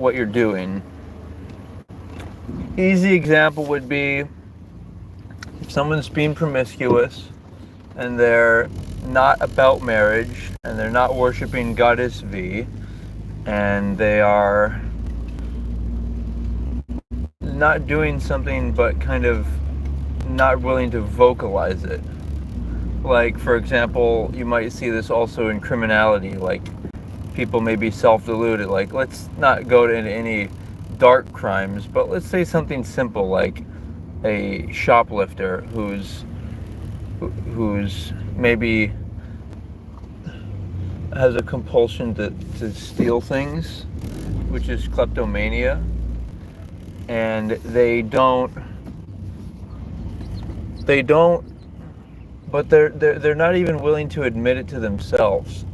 what you're doing. Easy example would be if someone's being promiscuous and they're not about marriage and they're not worshiping Goddess V and they are not doing something but kind of not willing to vocalize it. Like, for example, you might see this also in criminality. Like, people may be self-deluded. Like, let's not go into any dark crimes, but let's say something simple like a shoplifter who's maybe has a compulsion to steal things, which is kleptomania, and they don't, but they're not even willing to admit it to themselves.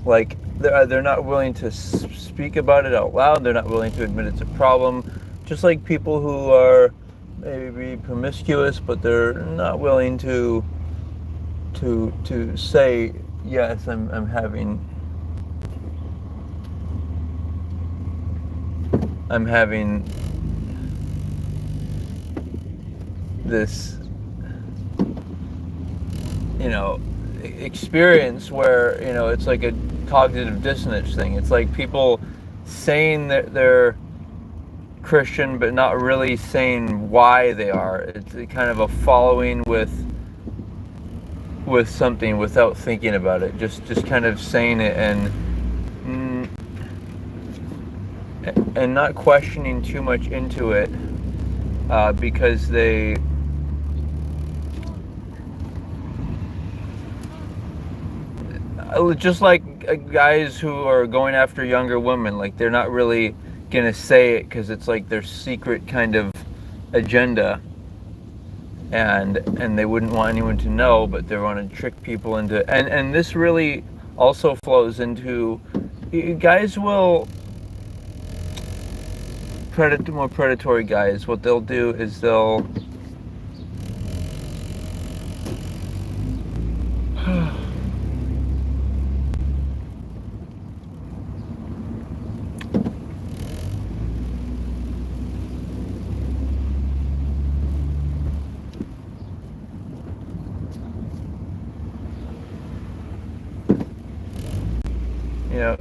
Like, they're not willing to speak about it out loud. They're not willing to admit it's a problem. Just like people who are maybe promiscuous, but they're not willing to say, yes, I'm having this, experience where, it's like a cognitive dissonance thing. It's like people saying that they're Christian but not really saying why they are. It's kind of a following with something without thinking about it. Just kind of saying it and not questioning too much into it, because they just like guys who are going after younger women, like they're not really gonna say it because it's like their secret kind of agenda, and they wouldn't want anyone to know, but they want to trick people into, and this really also flows into guys will more predatory guys. What they'll do is they'll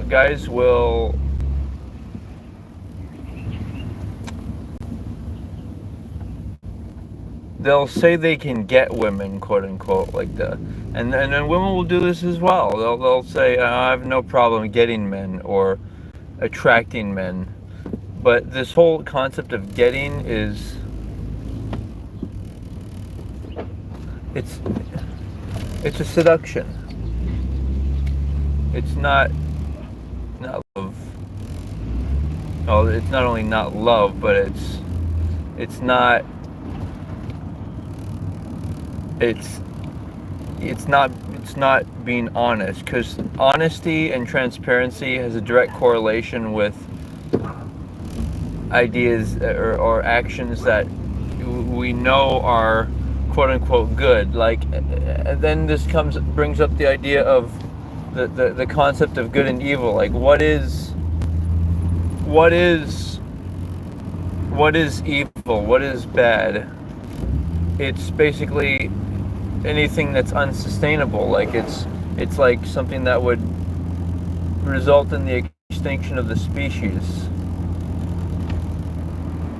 guys will they'll say they can get women, quote unquote, like that, and then women will do this as well. They'll say, I have no problem getting men or attracting men, but this whole concept of getting is it's a seduction. It's not love. Oh, it's not only not love, but it's not being honest, because honesty and transparency has a direct correlation with ideas or actions that we know are quote unquote good. Like, and then this brings up the idea of the concept of good and evil. Like, what is evil? What is bad? It's basically anything that's unsustainable. Like, it's like something that would result in the extinction of the species.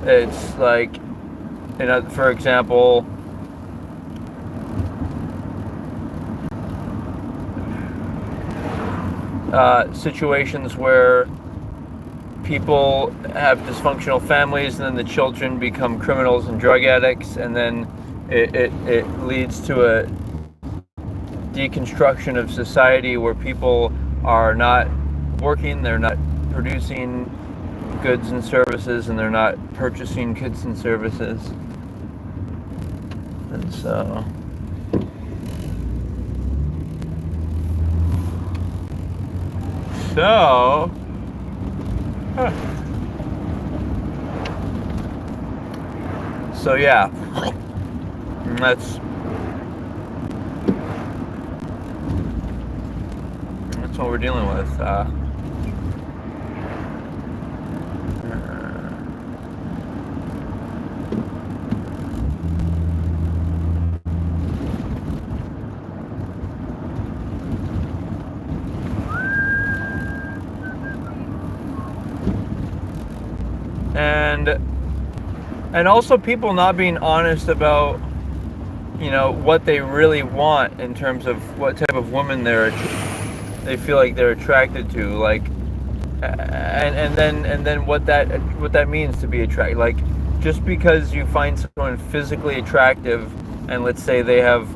It's like, for example, situations where people have dysfunctional families and then the children become criminals and drug addicts, and then it leads to a deconstruction of society where people are not working, they're not producing goods and services, and they're not purchasing goods and services. And so yeah, that's what we're dealing with. and also people not being honest about, you know, what they really want in terms of what type of woman they feel like they're attracted to, like, and then what that means to be attracted. Like, just because you find someone physically attractive, and let's say they have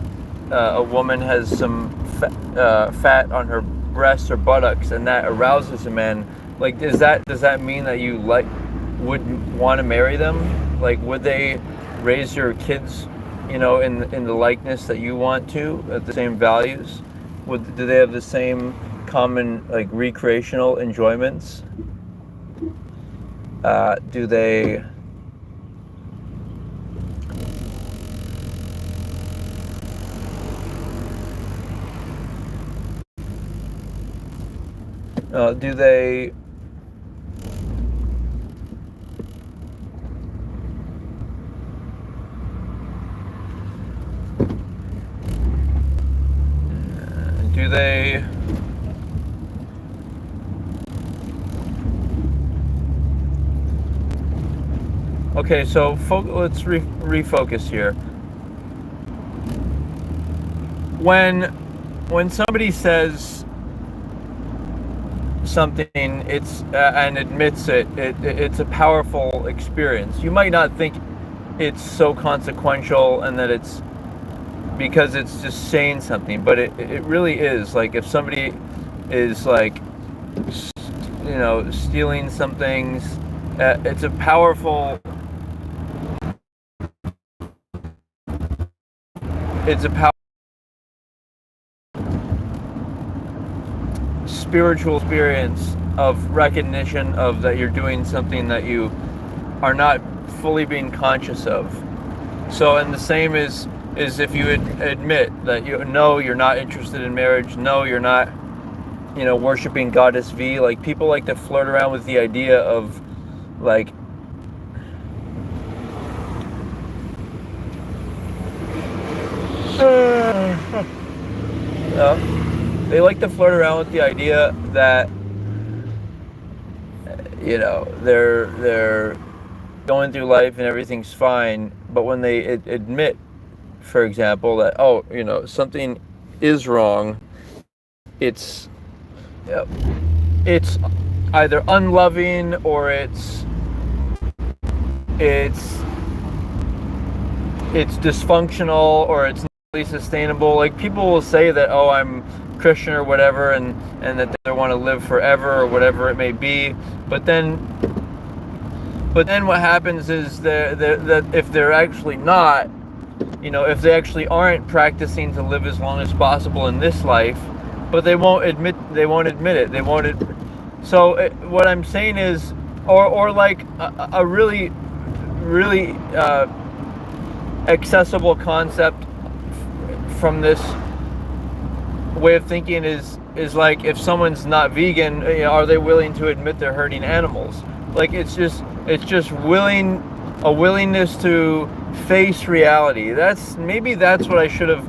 a woman has some fat on her breasts or buttocks, and that arouses a man, like, does that mean that you would want to marry them? Like, would they raise your kids, you know, in the likeness that you want to, at the same values? Do they have the same common, like, recreational enjoyments? Do they do they do they okay, so let's refocus here. When somebody says something, it's and admits it's a powerful experience. You might not think it's so consequential, and that it's because it's just saying something, but it really is. Like, if somebody is, like, you know, stealing some things, it's a powerful spiritual experience of recognition of that you're doing something that you are not fully being conscious of. So, and the same is if you admit that you're not interested in marriage, no, you're not, you know, worshiping Goddess V. Like, people like to flirt around with the idea of, like, they like to flirt around with the idea that, you know, they're going through life and everything's fine, but when they admit, for example, that, oh, you know, something is wrong, it's either unloving, or it's dysfunctional, or it's not really sustainable. Like, people will say that, oh, I'm Christian or whatever, and that they want to live forever or whatever it may be, but then what happens is that if they're actually not, you know, if they actually aren't practicing to live as long as possible in this life, but they won't admit it. So what I'm saying is, or like a really accessible concept from this way of thinking is like, if someone's not vegan, you know, are they willing to admit they're hurting animals? Like, it's just a willingness to face reality. Maybe that's what I should have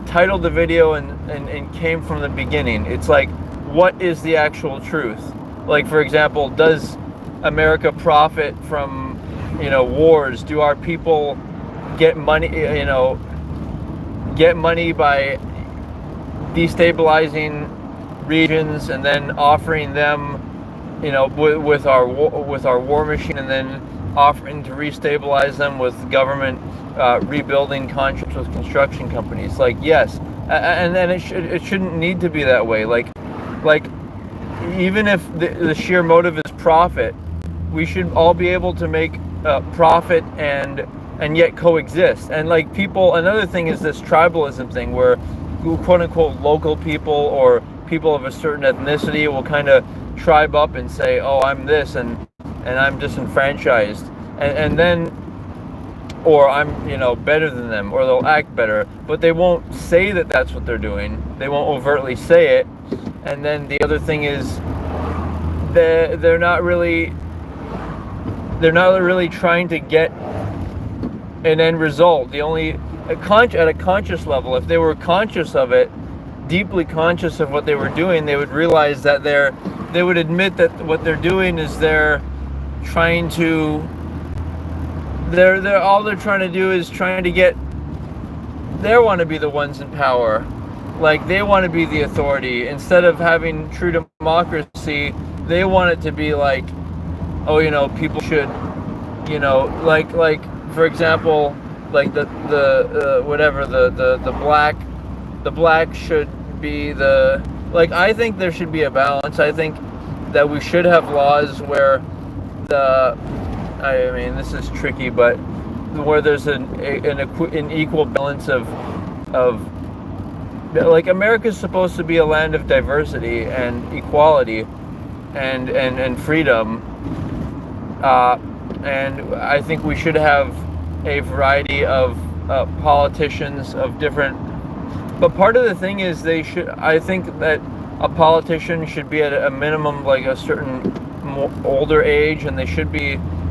titled the video and came from the beginning. It's like, what is the actual truth? Like, for example, does America profit from, you know, wars? Do our people get money, you know, by destabilizing regions and then offering them, you know, with our war machine, and then offering to restabilize them with government rebuilding contracts with construction companies? Like, yes, and then it shouldn't need to be that way. Like even if the sheer motive is profit, we should all be able to make profit and yet coexist. And, like, people, another thing is this tribalism thing, where quote unquote local people or people of a certain ethnicity will kind of tribe up and say, oh, I'm this, and I'm disenfranchised, and then, or I'm, you know, better than them, or they'll act better, but they won't say that that's what they're doing. They won't overtly say it. And then the other thing is, they're not really trying to get an end result. At a conscious level, if they were conscious of it, deeply conscious of what they were doing, they would realize that they would admit that what they're doing is they're trying to, they're all they're trying to do is trying to get, they want to be the ones in power. Like, they want to be the authority. Instead of having true democracy, they want it to be like, oh, people should, like for example, like the black should be the, like, I think there should be a balance. I think that we should have laws where I mean, this is tricky, but where there's an equal balance of like, America's supposed to be a land of diversity and equality and freedom, and I think we should have a variety of politicians of different. But part of the thing is I think that a politician should be at a minimum like a certain older age, and they should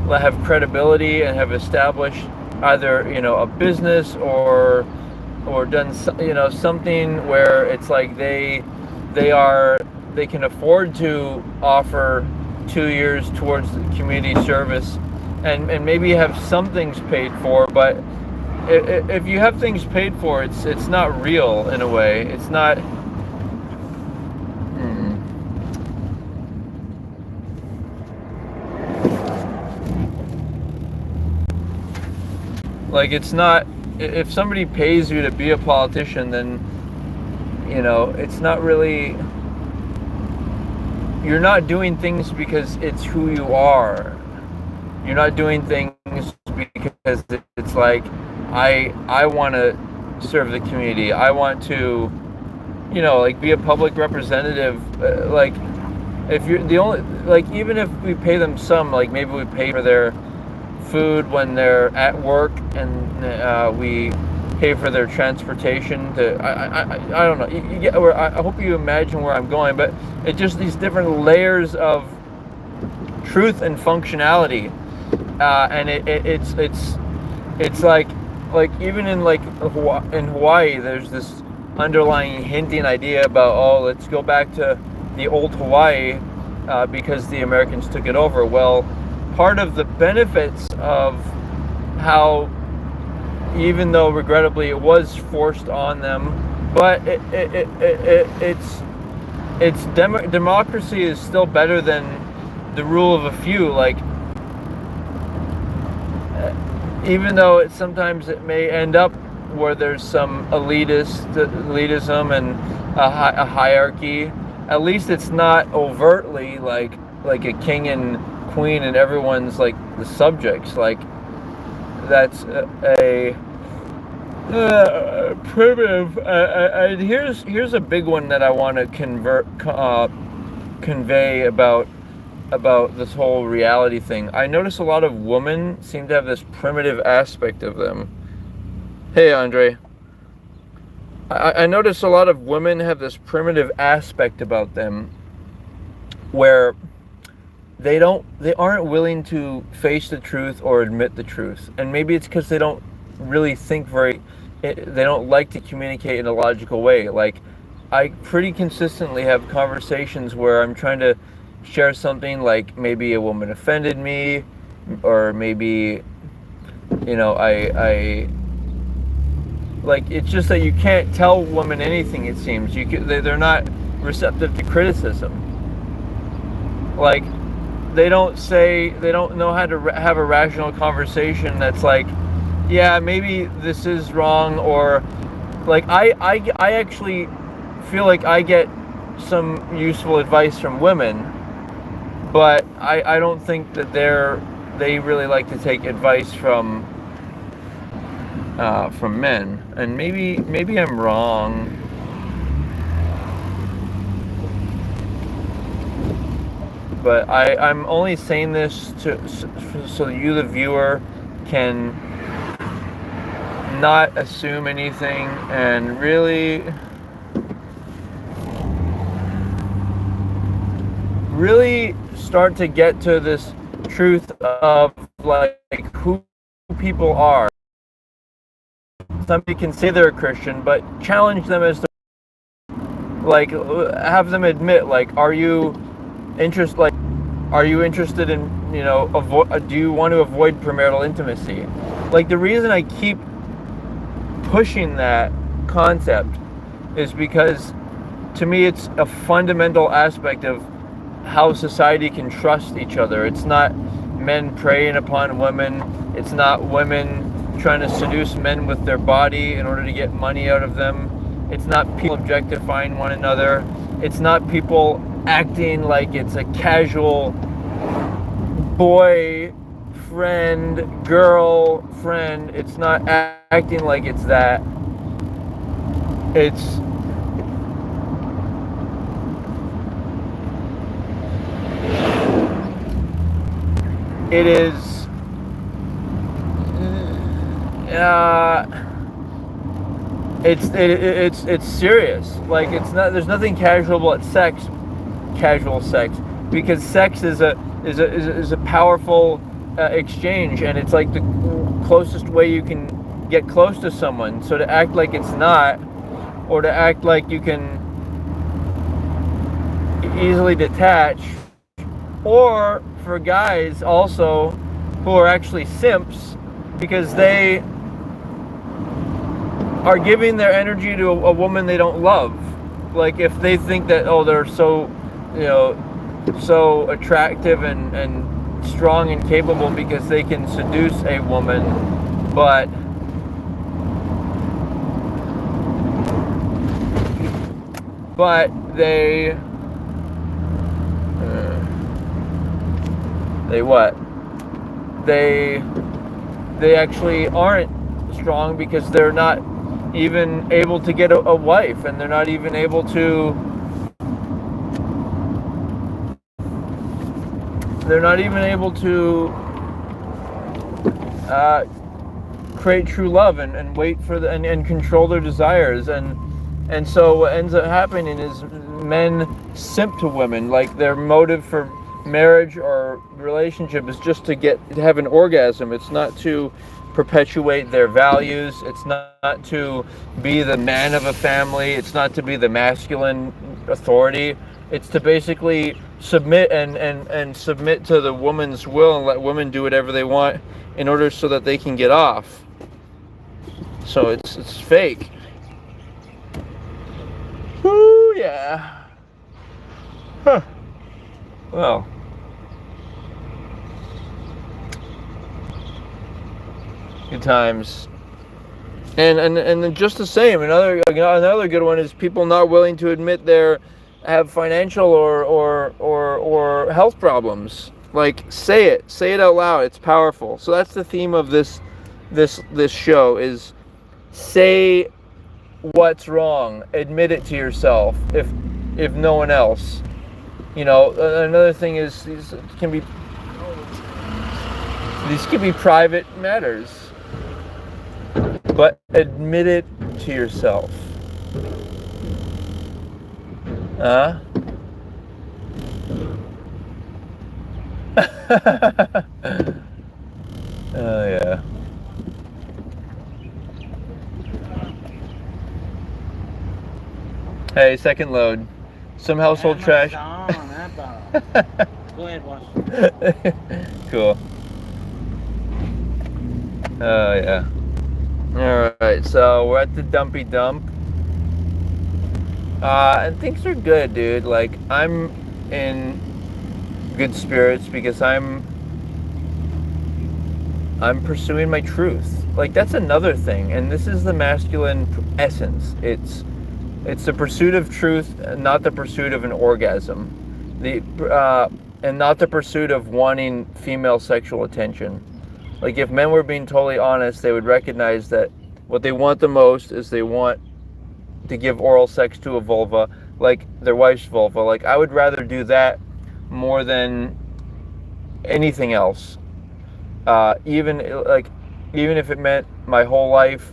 have credibility and have established either a business or done something where it's like they can afford to offer 2 years towards community service, and maybe have some things paid for. But if you have things paid for, it's not real in a way. It's not. Like, it's not. If somebody pays you to be a politician, then it's not really. You're not doing things because it's who you are. You're not doing things because it's like, I want to serve the community. I want to, like, be a public representative. Like, if you're the only, like, even if we pay them some, like, maybe we pay for their food when they're at work, and we pay for their transportation to, I don't know, you get where, I hope you imagine where I'm going, but it's just these different layers of truth and functionality, and it's like even in Hawaii, there's this underlying hinting idea about, oh, let's go back to the old Hawaii, because the Americans took it over. Well, part of the benefits of how, even though regrettably it was forced on them, but democracy is still better than the rule of a few. Like, even though sometimes it may end up where there's some elitism and a hierarchy, at least it's not overtly like a king and queen and everyone's like the subjects. Like, that's a primitive. And here's a big one that I want to convey about this whole reality thing. I notice a lot of women seem to have this primitive aspect of them. Hey, Andre. I notice a lot of women have this primitive aspect about them where they aren't willing to face the truth or admit the truth. And maybe it's because they don't really think they don't like to communicate in a logical way. Like, I pretty consistently have conversations where I'm trying to share something, like maybe a woman offended me, or maybe, I like, it's just that you can't tell women anything, it seems. They're not receptive to criticism. Like, they don't know how to have a rational conversation that's like, yeah, maybe this is wrong, or like, I actually feel like I get some useful advice from women, but I don't think that they really like to take advice from men. And maybe I'm wrong. But I'm only saying this so you, the viewer, can not assume anything and really start to get to this truth of like who people are. Somebody can say they're a Christian, but challenge them as to, like, have them admit, like, are you interested, Are you interested in, do you want to avoid premarital intimacy? Like, the reason I keep pushing that concept is because, to me, it's a fundamental aspect of how society can trust each other. It's not men preying upon women. It's not women trying to seduce men with their body in order to get money out of them. It's not people objectifying one another. It's not people acting like it's a casual boy friend, girl friend. It's not acting like it's that. It is it's serious. Like, it's not, there's nothing casual about casual sex, because sex is a powerful exchange, and it's like the closest way you can get close to someone. So to act like it's not, or to act like you can easily detach, or for guys also who are actually simps because they are giving their energy to a woman they don't love. Like, if they think that, oh, they're so, so attractive and strong and capable because they can seduce a woman, but they what? They actually aren't strong because they're not even able to get a wife, and they're not even able to create true love and wait for and control their desires, and so what ends up happening is men simp to women. Like, their motive for marriage or relationship is just to have an orgasm. It's not to perpetuate their values. It's not to be the man of a family. It's not to be the masculine authority. It's to basically submit and submit to the woman's will and let women do whatever they want in order so that they can get off. So it's fake. Woo, yeah. Huh. Well. Good times. And just the same, another good one is people not willing to admit they have financial or health problems. Like, say it out loud. It's powerful. So that's the theme of this show, is say what's wrong, admit it to yourself, if no one else. Another thing is these can be private matters, but admit it to yourself. Oh, yeah. Hey, second load. Some household trash. Go ahead, boss. Cool. Oh, yeah. Alright, so we're at the dumpy dump. And things are good, dude. Like, I'm in good spirits because I'm pursuing my truth. Like, that's another thing. And this is the masculine essence. It's the pursuit of truth, not the pursuit of an orgasm. And not the pursuit of wanting female sexual attention. Like, if men were being totally honest, they would recognize that what they want the most is they want to give oral sex to a vulva, like their wife's vulva. Like, I would rather do that more than anything else. Even if it meant my whole life,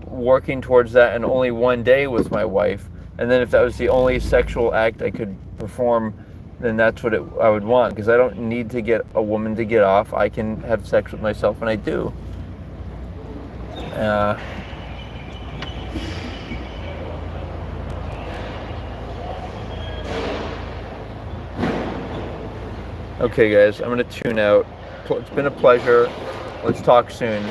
working towards that, and only one day with my wife, and then if that was the only sexual act I could perform, then that's what I would want, because I don't need to get a woman to get off. I can have sex with myself, and I do. Okay, guys, I'm gonna tune out. It's been a pleasure. Let's talk soon.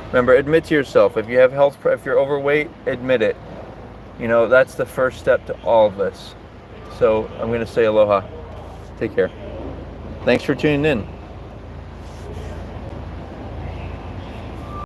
Remember, admit to yourself. If you have if you're overweight, admit it. You know, that's the first step to all of this. So I'm gonna say aloha. Take care. Thanks for tuning in.